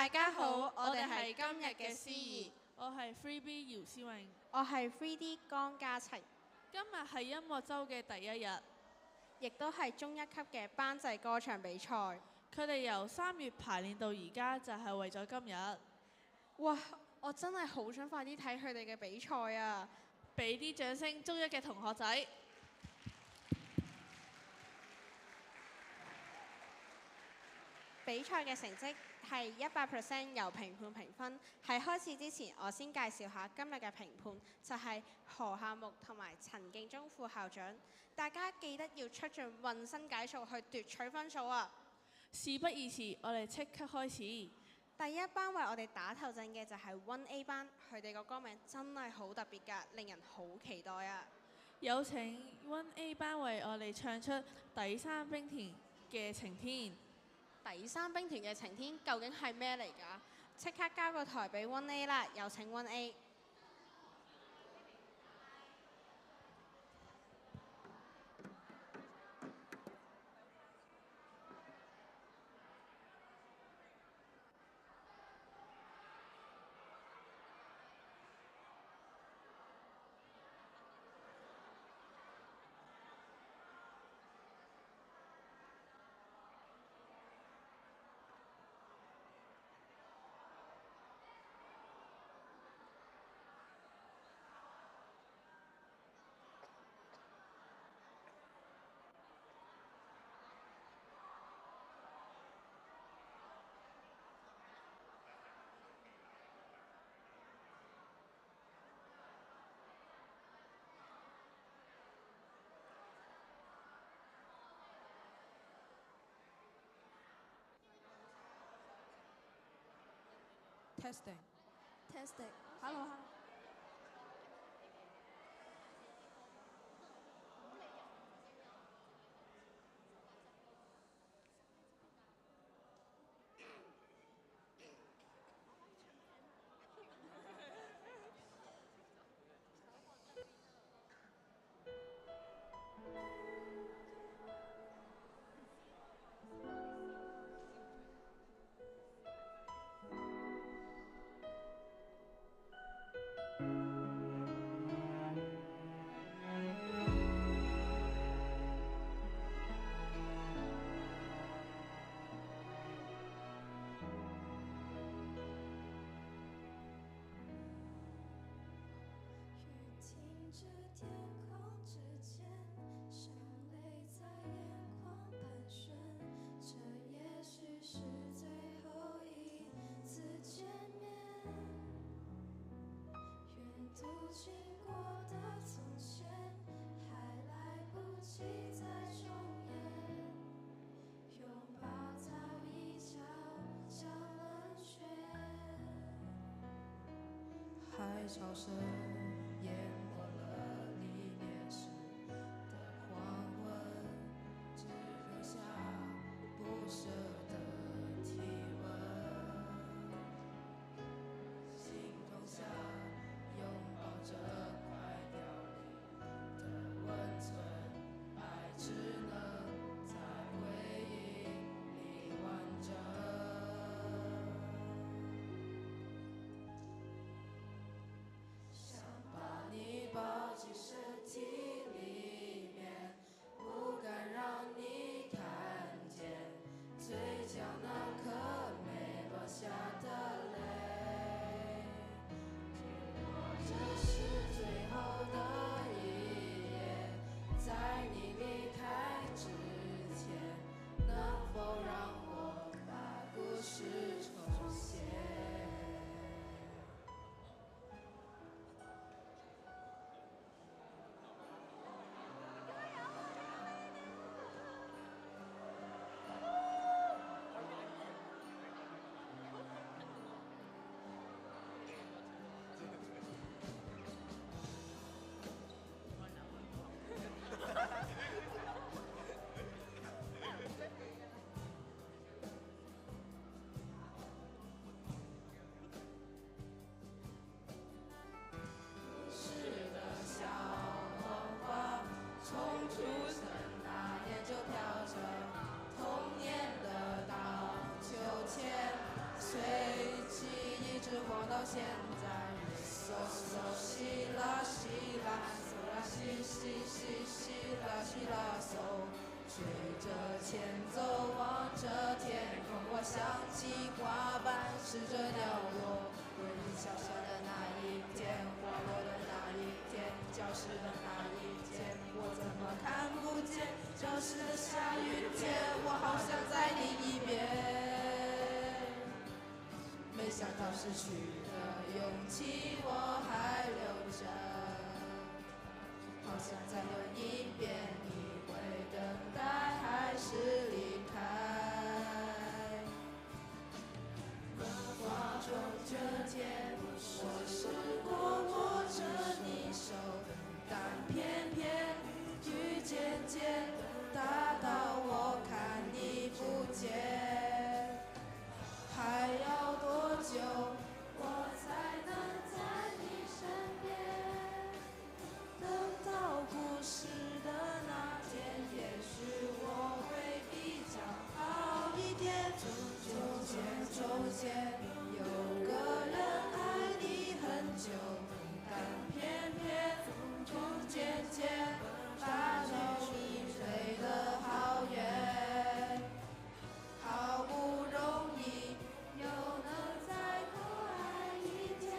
大家好，我哋係今日嘅司儀，我係 3B 姚思穎，我係 3D 江嘉晴，今日係音樂週嘅第一日，亦都係中一級嘅班際歌唱比賽。佢哋由3月排練到而家，就係為咗今日。哇！我真係好想快啲睇佢哋嘅比賽啊！俾啲掌聲，中一嘅同學仔。比賽嘅成績係100%由評判評分。喺開始之前，我先介紹下今日嘅評判，就係何夏木同埋陳敬忠副校長。大家記得要出盡渾身解數去奪取分數啊！事不宜遲，我哋即刻開始。第一班為我哋打頭陣嘅就係 1A 班，佢哋個歌名真係好特別㗎，令人好期待啊！有請 1A 班為我哋唱出第三冰田嘅晴天。第三兵團嘅晴天究竟係咩嚟㗎？即刻交個台俾 1A 啦，有請 1A。Testing. Hello. 望到现在。嗦嗦西啦西啦，嗦啦西西西西啦西啦嗦。随着前奏望着天空，我想起花瓣试着掉落。回忆小小的那一天，滑落的那一天，教室的那一天，我怎么看不见？教室的下雨天，我好想在另一边。没想到失去的勇气我还留着，好想再问一遍，你会等待还是离开？梦话中这天，我试过握着你手，但偏偏雨渐渐大到我看你不见。还要多久我才能在你身边？等到故事的那天，也许我会比较好一点。中间有个人爱你很久，但偏偏风渐渐大到你飞得好远。好不容易又能再多爱一天，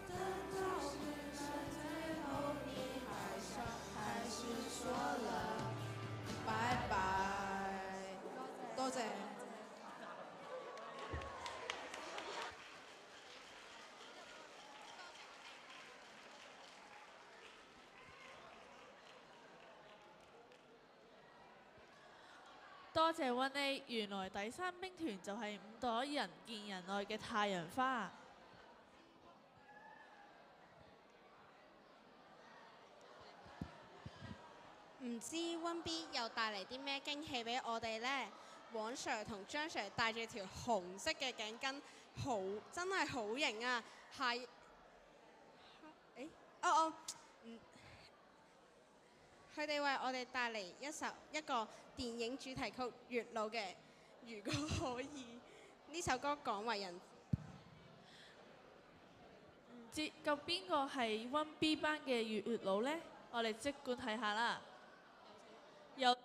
等到最后你还是说了拜拜。多謝。多謝 1A， 原來第三兵團就係5朵人見人愛嘅太陽花。唔知 1B 又帶嚟啲咩驚喜俾我哋呢？黃 Sir 同張 Sir 戴住條紅色嘅頸巾，真係好型啊！係，佢哋為我哋帶嚟一個電影主題曲《月老》嘅，如果可以，呢首歌廣為人。唔知究邊個係 1B 班嘅月老呢？我哋即管睇下啦。有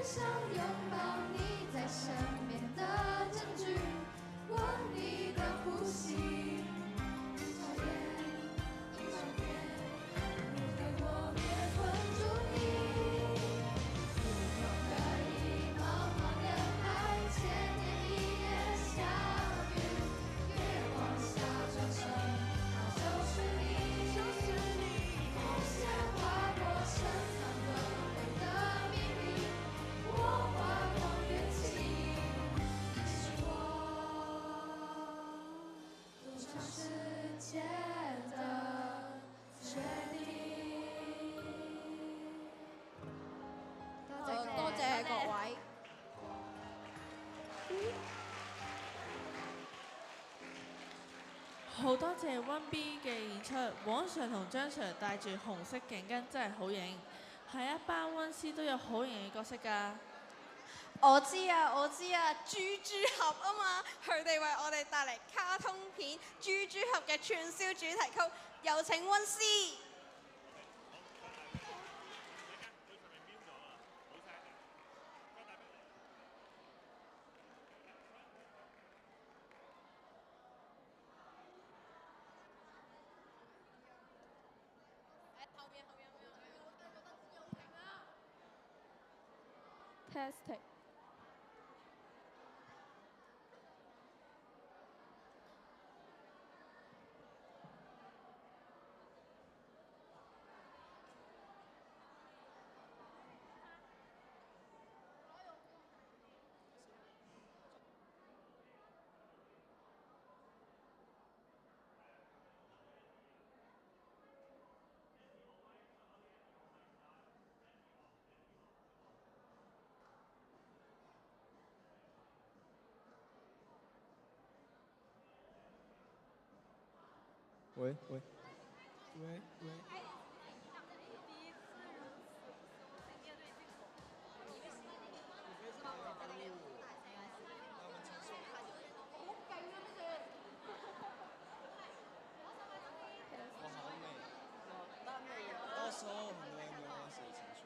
想拥抱你在身边的证据，闻你的呼吸，一眨眼，一转眼，不给我别困住你。如果可以，茫茫人海，千年一夜相遇，月光下转身，那就是你，就是你。梦想划过深藏轮回的秘密，我化光元气，你是我多长时间的决定。多謝各位。好多謝 One B 嘅演出，黃 Sir 同張 Sir 戴住紅色頸巾真係好型，係一班溫師都有好型嘅角色㗎。我知啊，豬豬俠啊嘛，佢哋為我哋帶嚟卡通片《豬豬俠》嘅串燒主題曲，有請溫師。Testing。喂。到时候很多人没有认识的情绪。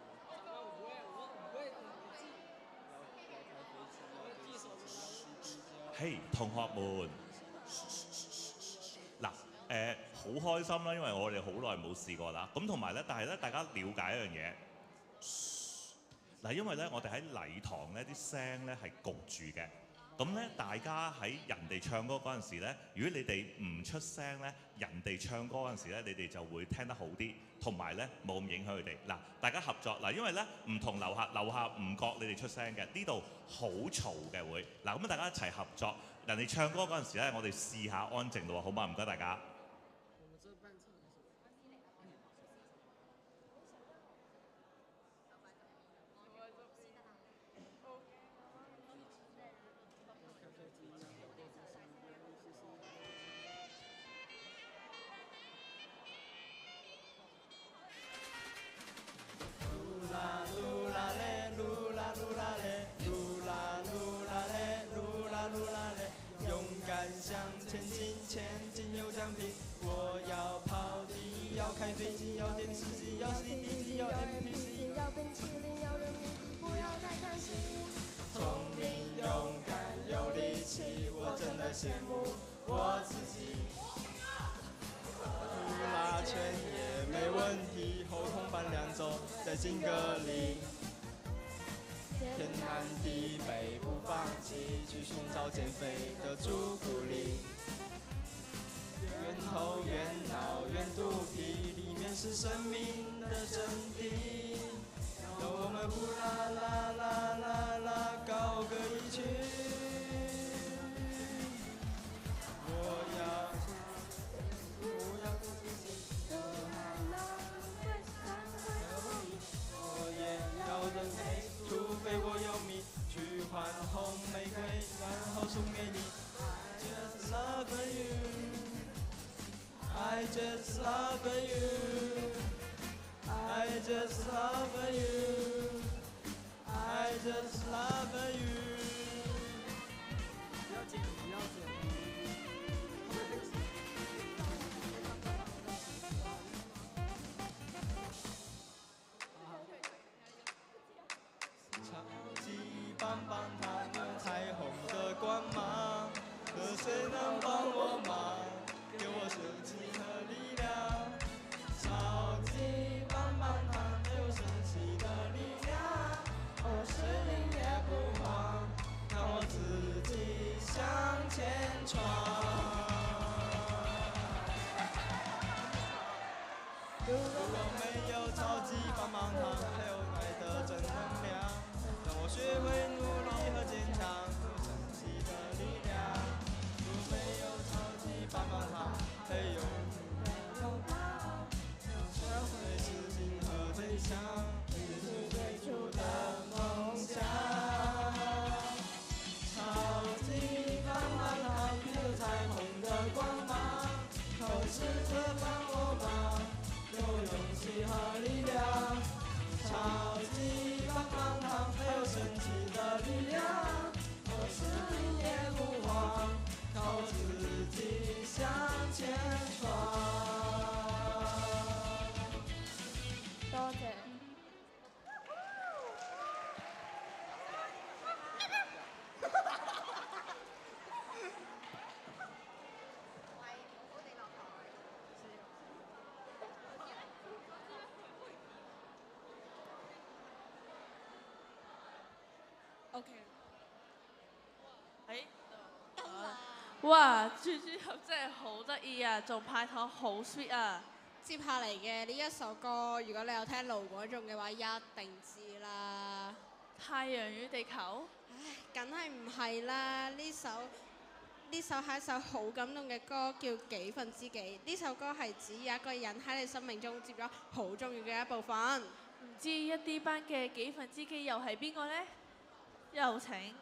嘿，同學們，嗱，好開心啦，因為我哋好耐冇試過啦。咁同埋咧，但係咧，大家了解一樣嘢，嗱，因為咧，我哋喺禮堂咧啲聲咧係焗住嘅。咁咧，大家喺人哋唱歌嗰陣時咧，如果你哋唔出聲咧，人哋唱歌嗰陣時咧，你哋就會聽得好啲，同埋咧冇咁影響佢哋。嗱，大家合作嗱，因為咧唔同樓下唔覺你哋出聲嘅，呢度好嘈嘅會。嗱，咁大家一齊合作，人哋唱歌嗰陣時咧，我哋試下安靜咯，好嘛？唔該大家。前进有奖品，我要跑题，要开飞机，要电视机，要 CD 机，要 MP3，要冰淇淋，要人民币，不要太贪心。聪明、勇敢、有力气，我真的羡慕我自己。呼啦圈也没问题，后空翻2周，在金阁里。天南地北不放弃，去寻找减肥的朱古力。圆头圆脑圆肚皮，里面是生命的真谛。让我们呼啦啦啦啦啦高歌一曲。我也要人美，除非我有米，去换红玫瑰，然后送给你。I just love you. I just love you. I just love you. I just love you. 不要紧，不要紧。唱。谁能帮我忙？给我神奇的力量，超级棒棒糖给我神奇的力量，我失灵也不慌，让我自己向前闯。如果没有超级棒棒糖，还有爱的正能量，让我学会努力和坚强，有神奇的力量。如果没有超级棒棒糖，还有你的拥抱，学会自信和坚强，这是最初的梦想。超级棒棒糖有彩虹的光芒，靠试着帮我忙，有勇气和力量。超级棒棒糖还有神奇的力量，我失灵也不慌，靠自己向前闯。多謝。OK。哇！豬豬俠真係好得意啊，仲派糖好 sweet 啊！接下嚟嘅呢一首歌，如果你有聽盧廣仲嘅話，一定知啦。太陽與地球。唉，梗係唔係啦！呢首係一首好感動嘅歌，叫《幾分之幾》。呢首歌係指有一個人喺你生命中佔咗好重要嘅一部分。唔知一啲班嘅幾分之幾又係邊個呢？有請。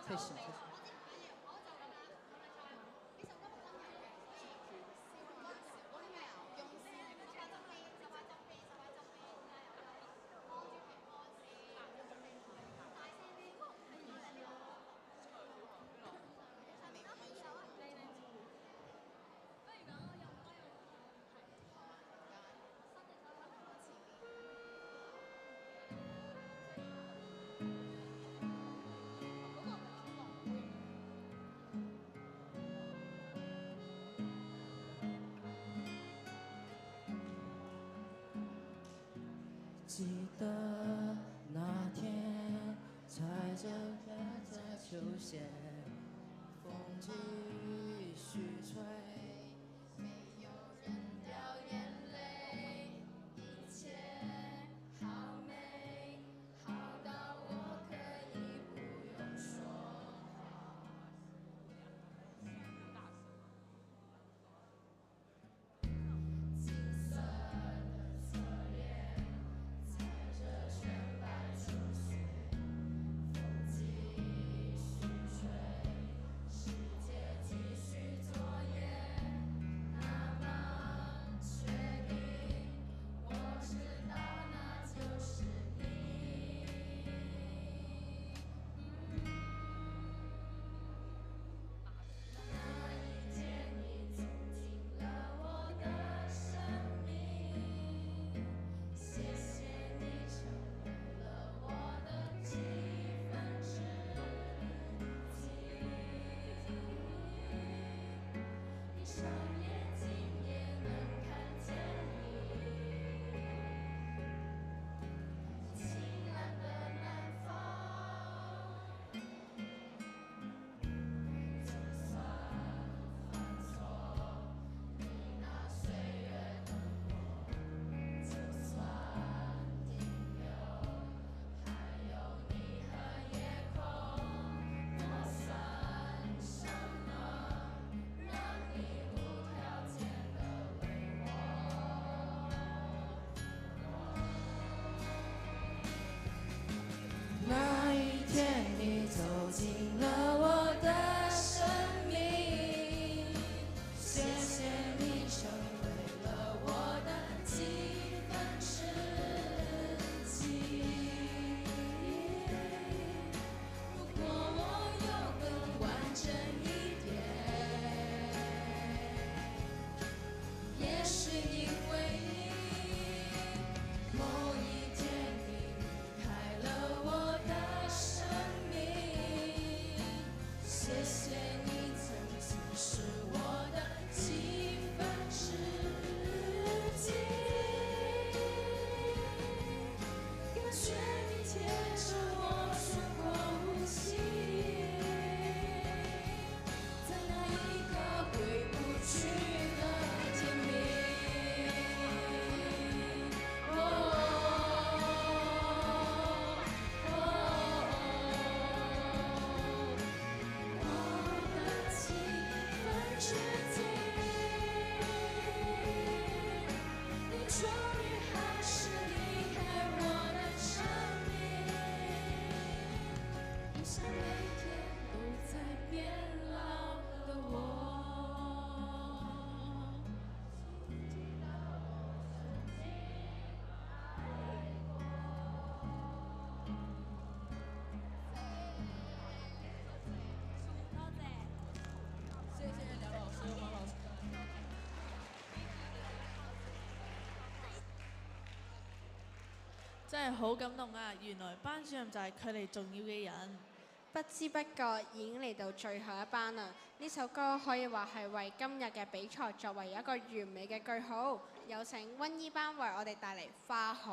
退席。记得那天，踩着叶在秋线，风继续吹，没有人掉眼泪，一切好美，好到我可以不用说话。金色的侧脸。踩着雪白初雪，风继续吹，世界继续作业。真係好感動啊！原來班主任就係佢哋重要嘅人。不知不覺已經嚟到最後一班啦。呢首歌可以話係為今日嘅比賽作為一個完美嘅句號。有請溫依班為我哋帶嚟《花海》。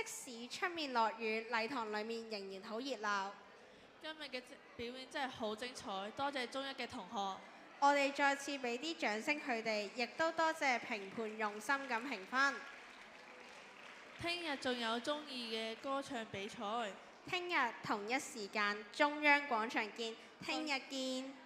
即使出面落雨，禮堂裡面仍然好熱鬧。今日嘅表演真係好精彩，多謝中一嘅同學。我哋再次俾啲掌聲佢哋，亦都多謝評判用心咁評分。聽日仲有中二嘅歌唱比賽。聽日同一時間中央廣場見，聽日見。